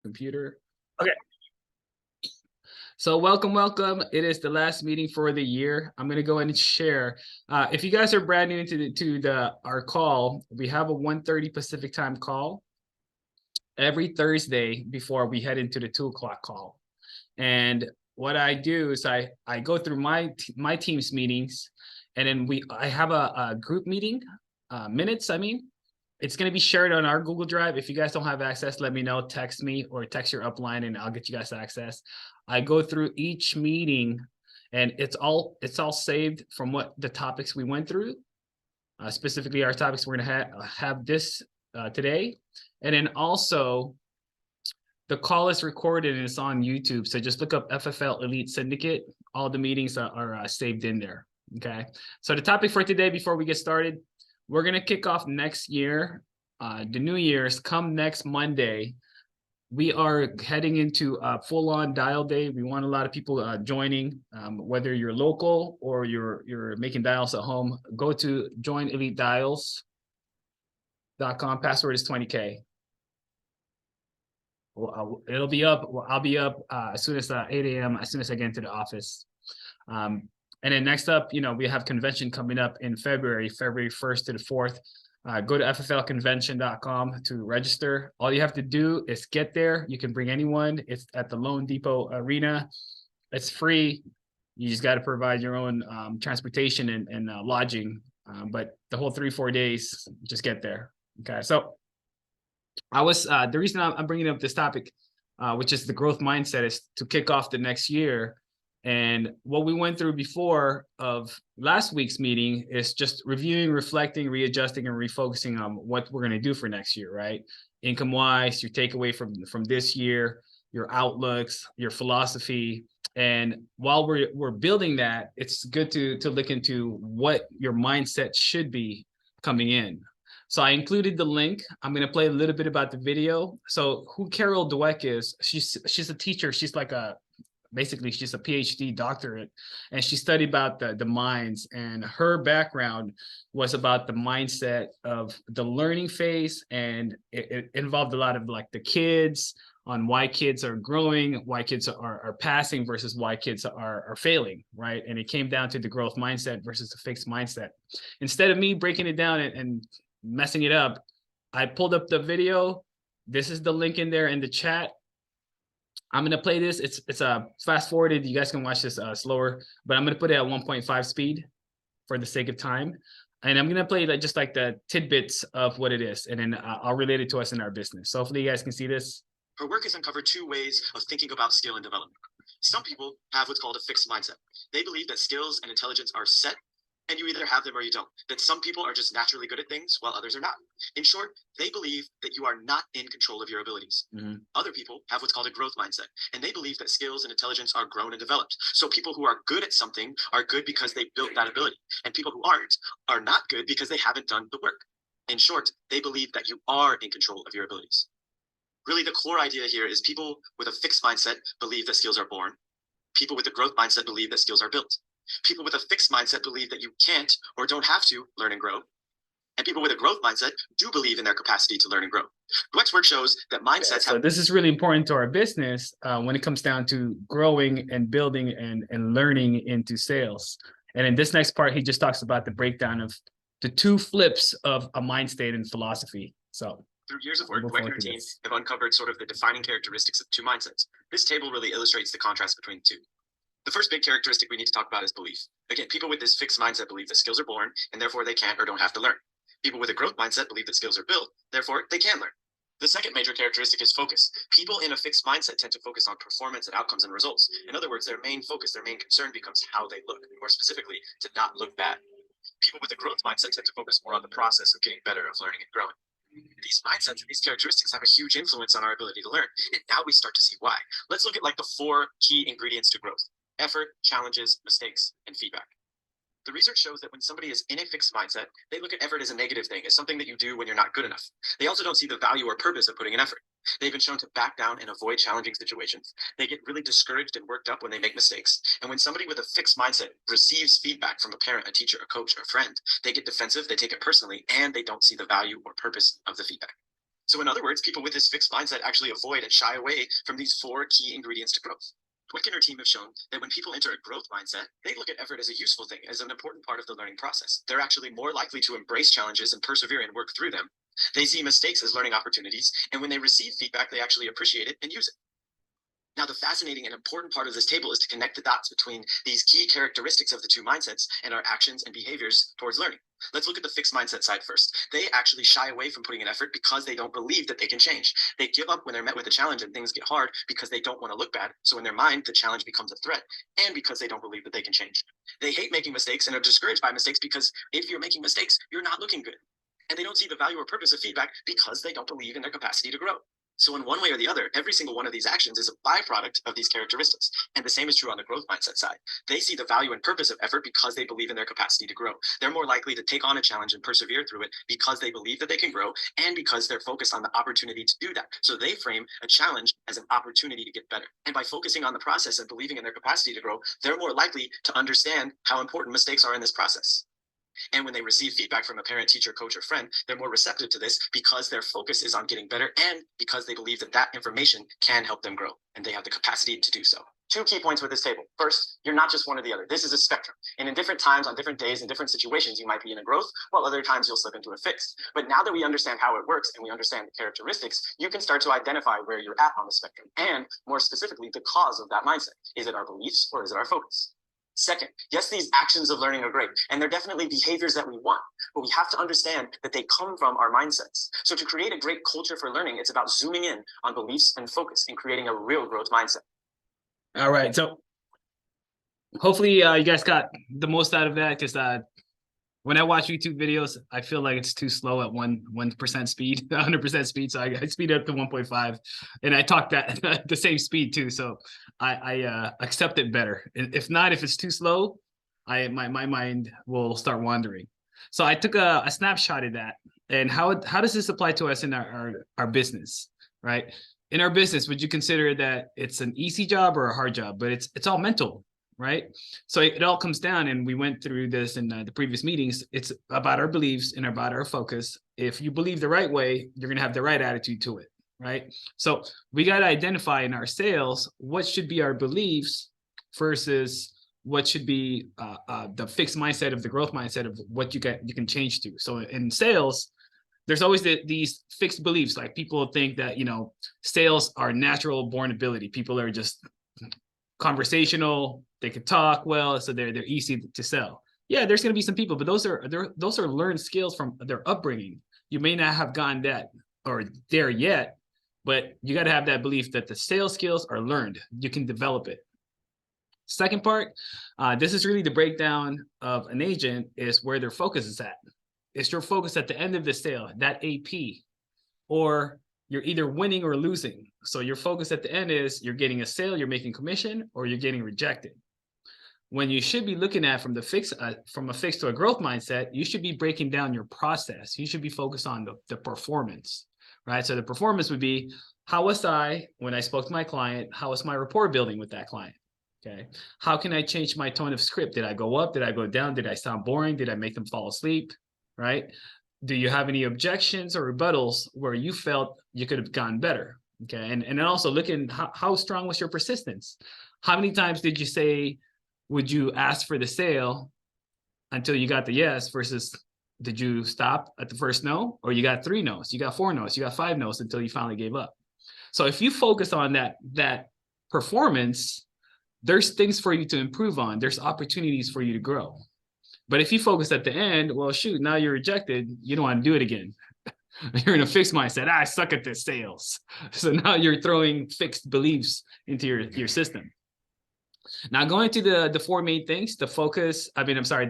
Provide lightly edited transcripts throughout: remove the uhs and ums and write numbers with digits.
computer. Okay. So welcome. It is the last meeting for the year. I'm gonna go ahead and share. If you guys are brand new to our call, we have a 1:30 Pacific time call every Thursday before we head into the 2 o'clock call. And what I do is I go through my team's meetings, and then I have a group meeting minutes. I mean, it's going to be shared on our Google Drive. If you guys don't have access, let me know. Text me or text your upline, and I'll get you guys access. I go through each meeting, and it's all saved from what the topics we went through. Specifically, our topics we're going to have this today, and then also the call is recorded and it's on YouTube. So just look up FFL Elite Syndicate. All the meetings are saved in there. Okay. So the topic for today, before we get started, we're going to kick off next year. The New Year's come next Monday. We are heading into a full-on dial day. We want a lot of people joining, whether you're local or you're making dials at home. Go to joinelitedials.com. Password is 20K. It'll be up. I'll be up as soon as 8 a.m. as soon as I get into the office. And then next up, we have convention coming up in February 1st to the 4th. Go to fflconvention.com to register. All you have to do is get there. You can bring anyone. It's at the Lone Depot Arena. It's free. You just got to provide your own transportation and lodging. But the whole 3-4 days, just get there. Okay, so the reason I'm bringing up this topic, which is the growth mindset, is to kick off the next year. And what we went through before of last week's meeting is just reviewing, reflecting, readjusting, and refocusing on what we're going to do for next year, right? Income wise, your takeaway from this year, your outlooks, your philosophy. And while we're building that, it's good to look into what your mindset should be coming in. So I included the link. I'm going to play a little bit about the video. So who Carol Dweck is, she's a teacher. She's like basically she's a PhD doctorate, and she studied about the minds, and her background was about the mindset of the learning phase. And it involved a lot of like the kids, on why kids are growing, why kids are passing versus why kids are failing, right? And it came down to the growth mindset versus the fixed mindset. Instead of me breaking it down and messing it up, I pulled up the video. This is the link in there in the chat. I'm going to play this. It's fast forwarded. You guys can watch this slower, but I'm going to put it at 1.5 speed for the sake of time. And I'm going to play just like the tidbits of what it is. And then I'll relate it to us in our business. So hopefully you guys can see this. Her work has uncovered 2 ways of thinking about skill and development. Some people have what's called a fixed mindset. They believe that skills and intelligence are set, and you either have them or you don't. That some people are just naturally good at things while others are not. In short, they believe that you are not in control of your abilities. Other people have what's called a growth mindset, and they believe that skills and intelligence are grown and developed. So people who are good at something are good because they built that ability, and people who aren't are not good because they haven't done the work. In short, they believe that you are in control of your abilities. Really, the core idea here is people with a fixed mindset believe that skills are born. People with a growth mindset believe that skills are built. People with a fixed mindset believe that you can't or don't have to learn and grow. And people with a growth mindset do believe in their capacity to learn and grow. Dweck's work shows that mindsets So this is really important to our business when it comes down to growing and building and learning into sales. And in this next part, he just talks about the breakdown of the 2 flips of a mind state and philosophy. So through years of work, Dweck and her team have uncovered sort of the defining characteristics of 2 mindsets. This table really illustrates the contrast between the 2. The first big characteristic we need to talk about is belief. Again, people with this fixed mindset believe that skills are born, and therefore they can't or don't have to learn. People with a growth mindset believe that skills are built, therefore they can learn. The second major characteristic is focus. People in a fixed mindset tend to focus on performance and outcomes and results. In other words, their main focus, their main concern becomes how they look, more specifically, to not look bad. People with a growth mindset tend to focus more on the process of getting better, of learning and growing. These mindsets and these characteristics have a huge influence on our ability to learn. And now we start to see why. Let's look at like the 4 key ingredients to growth: effort, challenges, mistakes, and feedback. The research shows that when somebody is in a fixed mindset, they look at effort as a negative thing, as something that you do when you're not good enough. They also don't see the value or purpose of putting in effort. They've been shown to back down and avoid challenging situations. They get really discouraged and worked up when they make mistakes. And when somebody with a fixed mindset receives feedback from a parent, a teacher, a coach, or a friend, they get defensive, they take it personally, and they don't see the value or purpose of the feedback. So in other words, people with this fixed mindset actually avoid and shy away from these 4 key ingredients to growth. Dweck and her team have shown that when people enter a growth mindset, they look at effort as a useful thing, as an important part of the learning process. They're actually more likely to embrace challenges and persevere and work through them. They see mistakes as learning opportunities, and when they receive feedback, they actually appreciate it and use it. Now, the fascinating and important part of this table is to connect the dots between these key characteristics of the 2 mindsets and our actions and behaviors towards learning. Let's look at the fixed mindset side first. They actually shy away from putting in effort because they don't believe that they can change. They give up when they're met with a challenge and things get hard because they don't want to look bad. So in their mind, the challenge becomes a threat, and because they don't believe that they can change. They hate making mistakes and are discouraged by mistakes because if you're making mistakes, you're not looking good. And they don't see the value or purpose of feedback because they don't believe in their capacity to grow. So in one way or the other, every single one of these actions is a byproduct of these characteristics. And the same is true on the growth mindset side. They see the value and purpose of effort because they believe in their capacity to grow. They're more likely to take on a challenge and persevere through it because they believe that they can grow and because they're focused on the opportunity to do that. So they frame a challenge as an opportunity to get better. And by focusing on the process and believing in their capacity to grow, they're more likely to understand how important mistakes are in this process. And when they receive feedback from a parent, teacher, coach, or friend, they're more receptive to this because their focus is on getting better and because they believe that that information can help them grow and they have the capacity to do so. 2 key points with this table. First, you're not just one or the other. This is a spectrum. And in different times, on different days, in different situations, you might be in a growth, while other times you'll slip into a fixed. But now that we understand how it works and we understand the characteristics, you can start to identify where you're at on the spectrum and, more specifically, the cause of that mindset. Is it our beliefs or is it our focus? Second, yes, these actions of learning are great, and they're definitely behaviors that we want, but we have to understand that they come from our mindsets. So to create a great culture for learning, it's about zooming in on beliefs and focus and creating a real growth mindset. All right. So hopefully you guys got the most out of that, because when I watch YouTube videos, I feel like it's too slow at 1% speed, 100% speed. So I speed it up to 1.5, and I talk that at the same speed too. So I accept it better. If not, if it's too slow, my mind will start wandering. So I took a snapshot of that, and how does this apply to us in our business, right? In our business, would you consider that it's an easy job or a hard job? But it's all mental, right? So it all comes down, and we went through this in the previous meetings. It's about our beliefs and about our focus. If you believe the right way, you're going to have the right attitude to it, right? So we got to identify in our sales what should be our beliefs versus what should be the fixed mindset of the growth mindset of what you can change to. So in sales, there's always these fixed beliefs. Like, people think that, sales are natural born ability. People are just conversational, they can talk well, so they're easy to sell. Yeah, there's going to be some people, but those are learned skills from their upbringing. You may not have gone that or there yet, but you got to have that belief that the sales skills are learned. You can develop it. Second part, this is really the breakdown of an agent, is where their focus is at. It's your focus at the end of the sale, that AP, or you're either winning or losing. So your focus at the end is you're getting a sale, you're making commission, or you're getting rejected. When you should be looking at from a fixed to a growth mindset, you should be breaking down your process. You should be focused on the performance, right? So the performance would be, how was I when I spoke to my client? How was my rapport building with that client? Okay. How can I change my tone of script? Did I go up? Did I go down? Did I sound boring? Did I make them fall asleep? Right? Do you have any objections or rebuttals where you felt you could have gone better? Okay. And then also looking, how strong was your persistence? How many times did you say, would you ask for the sale until you got the yes, versus did you stop at the first no, or you got 3 no's, you got 4 no's, you got 5 no's until you finally gave up? So if you focus on that performance, there's things for you to improve on. There's opportunities for you to grow. But if you focus at the end, well, shoot, now you're rejected. You don't want to do it again. You're in a fixed mindset. I suck at this sales. So now you're throwing fixed beliefs into your system. Now, going to the 4 main things, the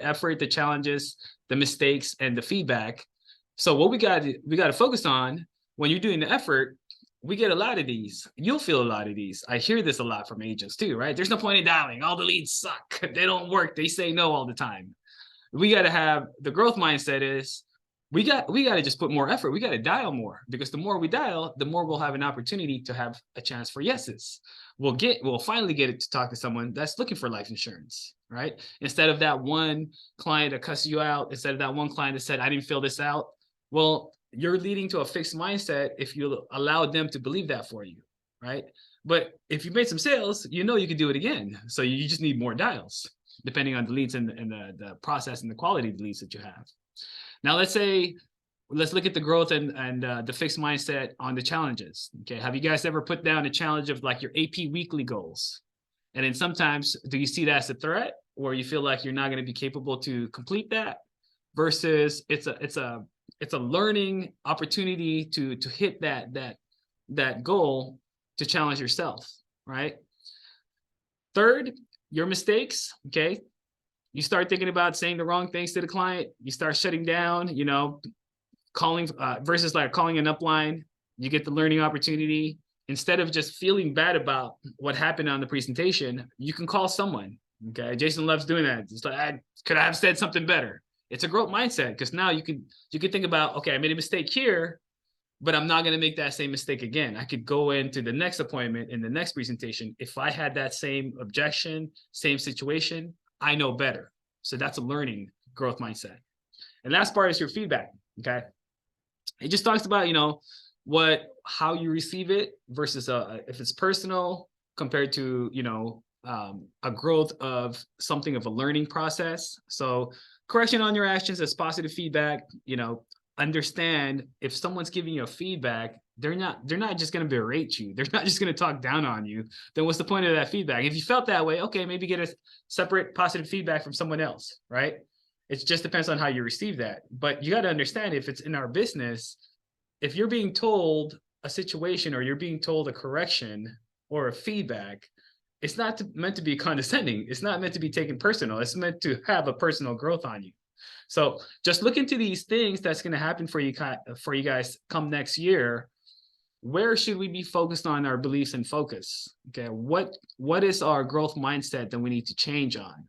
effort, the challenges, the mistakes, and the feedback. So what we got to focus on when you're doing the effort, we get a lot of these. You'll feel a lot of these. I hear this a lot from agents too, right? There's no point in dialing. All the leads suck. They don't work. They say no all the time. We got to have the growth mindset is we got to just put more effort. We got to dial more, because the more we dial, the more we'll have an opportunity to have a chance for yeses. We'll finally get it to talk to someone that's looking for life insurance, right? Instead of that one client that cussed you out, instead of that one client that said, I didn't fill this out. Well, you're leading to a fixed mindset if you allow them to believe that for you, right? But if you made some sales, you know you can do it again. So you just need more dials, depending on the leads and the process and the quality of the leads that you have. Now, let's look at the growth and the fixed mindset on the challenges. Okay, have you guys ever put down a challenge of like your AP weekly goals? And then sometimes, do you see that as a threat, or you feel like you're not going to be capable to complete that, versus it's a learning opportunity to hit that goal, to challenge yourself, right? Third, your mistakes. Okay, you start thinking about saying the wrong things to the client. You start shutting down. Calling versus like calling an upline. You get the learning opportunity. Instead of just feeling bad about what happened on the presentation, you can call someone. Okay, Jason loves doing that. It's like, could I have said something better? It's a growth mindset, because now you can think about, okay, I made a mistake here, but I'm not going to make that same mistake again. I could go into the next appointment in the next presentation. If I had that same objection, same situation, I know better. So that's a learning growth mindset. And last part is your feedback. Okay, it just talks about how you receive it versus if it's personal compared to a growth of something of a learning process. So correction on your actions as positive feedback. Understand if someone's giving you a feedback, they're not just going to berate you. They're not just going to talk down on you. Then what's the point of that feedback? If you felt that way, okay, maybe get a separate positive feedback from someone else, right? It just depends on how you receive that. But you got to understand, if it's in our business, if you're being told a situation, or you're being told a correction or a feedback, it's not meant to be condescending. It's not meant to be taken personal. It's meant to have a personal growth on you. So just look into these things that's going to happen for you guys come next year. Where should we be focused on our beliefs and focus? Okay, what is our growth mindset that we need to change on,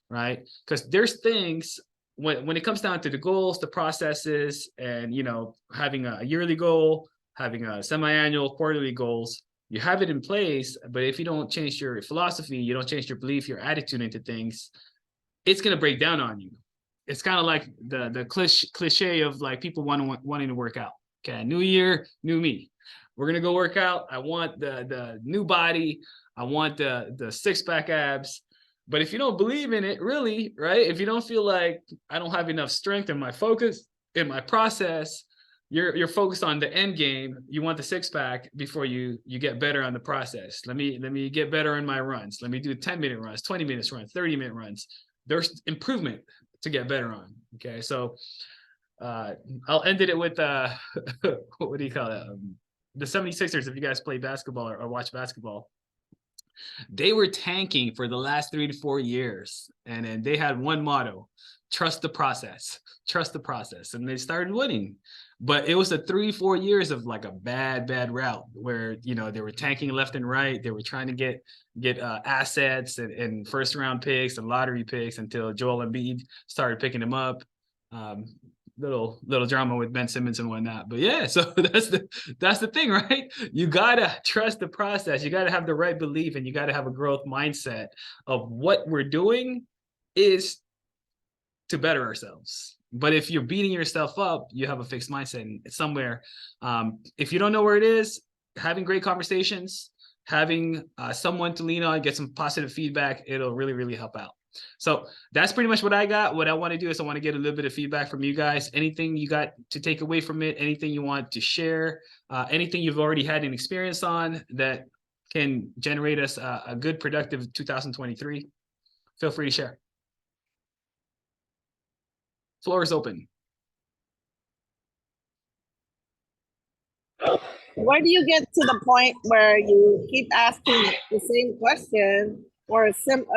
right? Because there's things when it comes down to the goals, the processes, and having a yearly goal, having a semi-annual, quarterly goals, you have it in place. But if you don't change your philosophy, you don't change your belief, your attitude into things, it's going to break down on you. It's kind of like the cliche of like people wanting to work out. Okay, new year, new me. We're going to go work out. I want the new body. I want the six-pack abs. But if you don't believe in it, really, right? If you don't feel like I don't have enough strength in my focus, in my process, you're focused on the end game. You want the six-pack before you get better on the process. Let me get better in my runs. Let me do 10-minute runs, 20-minute runs, 30-minute runs. There's improvement to get better on. Okay, so I'll end it with what do you call it? The 76ers, if you guys play basketball or watch basketball, they were tanking for the last 3 to 4 years. And then they had one motto: trust the process, trust the process. And they started winning. But it was a 3-4 years of like a bad route where, they were tanking left and right. They were trying to get assets and first round picks and lottery picks until Joel Embiid started picking them up. Little drama with Ben Simmons and whatnot. But yeah, so that's the thing, right? You gotta trust the process. You gotta have the right belief, and you gotta have a growth mindset of what we're doing is to better ourselves. But if you're beating yourself up, you have a fixed mindset somewhere. If you don't know where it is, having great conversations, having someone to lean on, get some positive feedback, it'll really, really help out. So that's pretty much what I got. What I want to do is I want to get a little bit of feedback from you guys. Anything you got to take away from it, anything you want to share, anything you've already had an experience on that can generate us a good, productive 2023, feel free to share. Floor is open. Where do you get to the point where you keep asking the same question or a different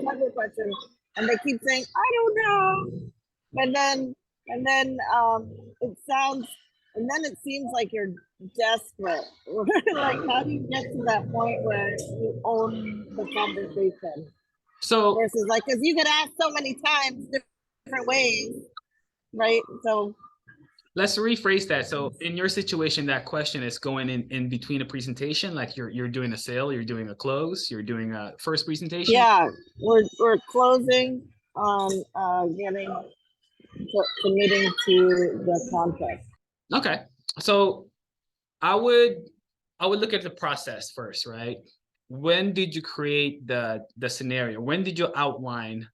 type of question, and they keep saying, I don't know, and then it seems like you're desperate. Like, how do you get to that point where you own the conversation? So versus like, because you get asked so many times different ways, right? So let's rephrase that. So in your situation, that question is going in between a presentation, like you're doing a sale, you're doing a close, you're doing a first presentation. Yeah, we're closing on committing to the contract. Okay, so I would look at the process first, right? When did you create the scenario? When did you outline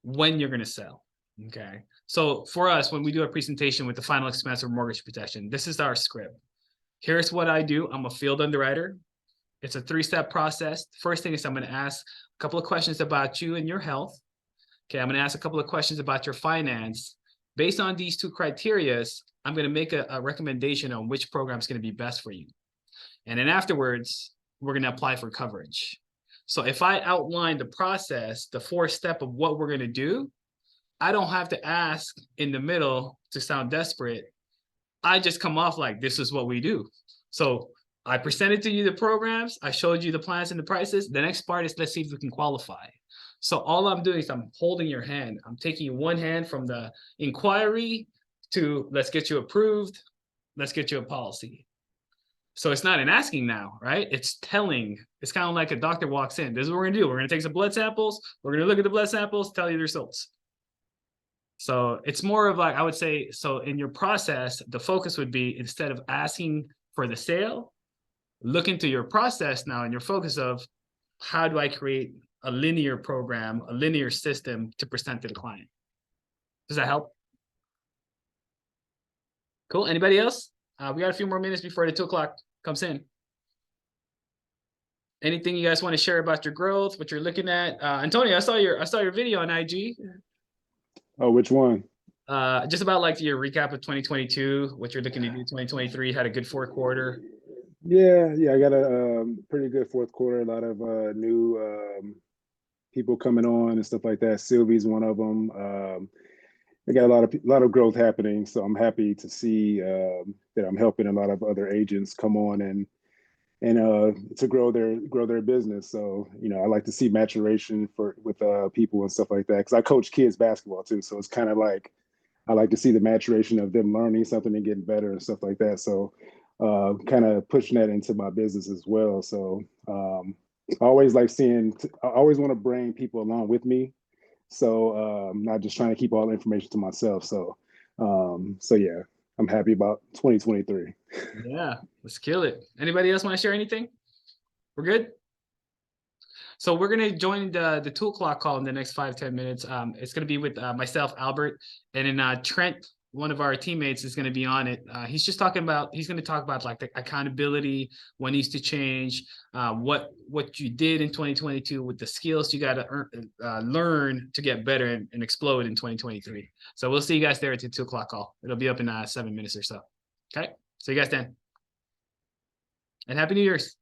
when you're gonna sell? Okay, so for us, when we do a presentation with the final expense of mortgage protection, this is our script. Here's what I do. I'm a field underwriter. It's a 3-step process. First thing is I'm gonna ask a couple of questions about you and your health. Okay, I'm gonna ask a couple of questions about your finance. Based on these 2 criterias, I'm gonna make a recommendation on which program is gonna be best for you. And then afterwards, we're gonna apply for coverage. So if I outline the process, the 4th step of what we're gonna do, I don't have to ask in the middle to sound desperate. I just come off like, this is what we do. So I presented to you the programs, I showed you the plans and the prices. The next part is, let's see if we can qualify. So all I'm doing is I'm holding your hand. I'm taking one hand from the inquiry to let's get you approved, let's get you a policy. So it's not an asking now, right? It's telling. It's kind of like a doctor walks in. This is what we're gonna do. We're gonna take some blood samples. We're gonna look at the blood samples, tell you the results. So it's more of like, I would say, so in your process, the focus would be, instead of asking for the sale, look into your process now and your focus of, how do I create a linear program, a linear system to present to the client? Does that help? Cool. Anybody else? We got a few more minutes before the 2 o'clock comes in. Anything you guys want to share about your growth, what you're looking at? Antonio, I saw your video on IG. Oh, which one? Just about like your recap of 2022, what you're looking to do 2023, had a good 4th quarter. Yeah, I got a pretty good 4th quarter. A lot of new people coming on and stuff like that. Sylvie's one of them. I got a lot of growth happening, so I'm happy to see that I'm helping a lot of other agents come on and to grow their business. So I like to see maturation with people and stuff like that, because I coach kids basketball too. So it's kind of like I like to see the maturation of them learning something and getting better and stuff like that. So kind of pushing that into my business as well. So I always like I always want to bring people along with me. So not just trying to keep all the information to myself. So yeah, I'm happy about 2023. Yeah, let's kill it. Anybody else want to share anything? We're good. So we're gonna join the 2 o'clock call in the next 5-10 minutes. It's gonna be with myself, Albert, and then Trent, one of our teammates, is gonna be on it. He's gonna talk about like the accountability, what needs to change, what you did in 2022 with the skills you gotta learn to get better and explode in 2023. So we'll see you guys there at the 2 o'clock call. It'll be up in 7 minutes or so. Okay, see you guys then. And Happy New Year's.